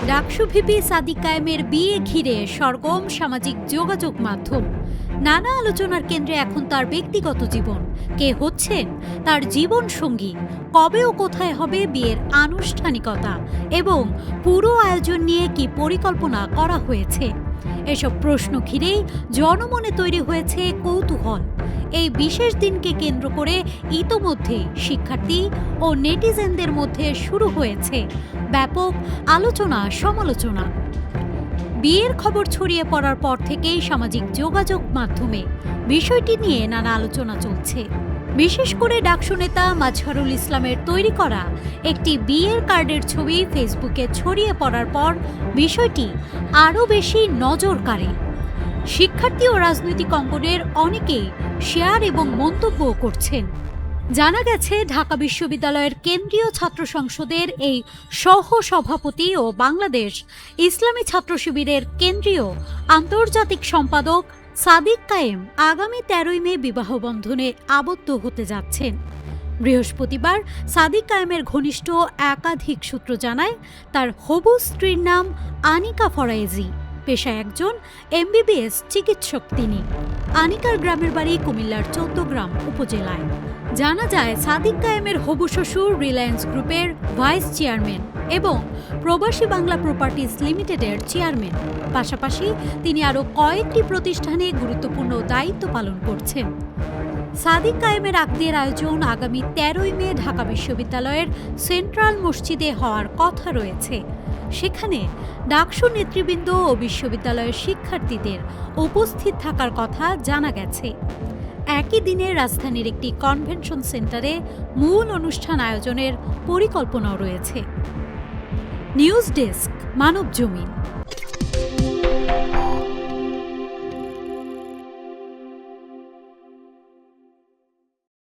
DUCSU VP Sadiq কায়েমের বিয়ে ঘিরে সরগরম সামাজিক যোগাযোগ মাধ্যম। নানা আলোচনার কেন্দ্রে এখন তার ব্যক্তিগত জীবন, কে হচ্ছেন তার জীবন সঙ্গী, কবে ও কোথায় হবে বিয়ের আনুষ্ঠানিকতা এবং পুরো আয়োজন নিয়ে কি পরিকল্পনা করা হয়েছে। এসব প্রশ্ন ঘিরেই জনমনে তৈরি হয়েছে কৌতূহল। এই বিশেষ দিনকে কেন্দ্র করে ইতোমধ্যে শিক্ষার্থী ও নেটিজেনদের মধ্যে শুরু হয়েছে ব্যাপক আলোচনা সমালোচনা। বিয়ের খবর ছড়িয়ে পড়ার পর থেকেই সামাজিক যোগাযোগ মাধ্যমে বিষয়টি নিয়ে নানা আলোচনা চলছে। বিশেষ করে ডাকসু নেতা মাজহারুল ইসলামের তৈরি করা একটি বিয়ের কার্ডের ছবি ফেসবুকে ছড়িয়ে পড়ার পর বিষয়টি আরও বেশি নজর কাড়ে। শিক্ষার্থী ও রাজনৈতিক অঙ্গনের অনেকেই শেয়ার এবং মন্তব্য করছেন। জানা গেছে, ঢাকা বিশ্ববিদ্যালয়ের কেন্দ্রীয় ছাত্র সংসদের এই সহ সভাপতি ও বাংলাদেশ ইসলামী ছাত্র শিবিরের কেন্দ্রীয় আন্তর্জাতিক সম্পাদক সাদিক কায়েম আগামী 13ই মে বিবাহ বন্ধনে আবদ্ধ হতে যাচ্ছেন। বৃহস্পতিবার সাদিক কায়েমের ঘনিষ্ঠ একাধিক সূত্র জানায়, তার হবু স্ত্রীর নাম আনিকা ফরায়েজি, পেশায় একজন এমবিবিএস চিকিৎসক। তিনি আনিকার গ্রামের বাড়ি কুমিল্লার 14 গ্রাম উপজেলায়। জানা যায়, সাদিক কায়েমের হবু শ্বশুর রিলায়েন্স গ্রুপের ভাইস চেয়ারম্যান এবং প্রবাসী বাংলা প্রপার্টিজ লিমিটেডের চেয়ারম্যান। পাশাপাশি তিনি আরও কয়েকটি প্রতিষ্ঠানে গুরুত্বপূর্ণ দায়িত্ব পালন করছেন। সাদিক কায়েমের আকদের আয়োজন আগামী 13ই মে ঢাকা বিশ্ববিদ্যালয়ের সেন্ট্রাল মসজিদে হওয়ার কথা রয়েছে। সেখানে ডাকসু নেতৃবৃন্দ ও বিশ্ববিদ্যালয়ের শিক্ষার্থীদের উপস্থিত থাকার কথা জানা গেছে। একই দিনে রাজধানীর একটি কনভেনশন সেন্টারে মূল অনুষ্ঠান আয়োজনের পরিকল্পনাও রয়েছে। নিউজ ডেস্ক, মানব জমিন।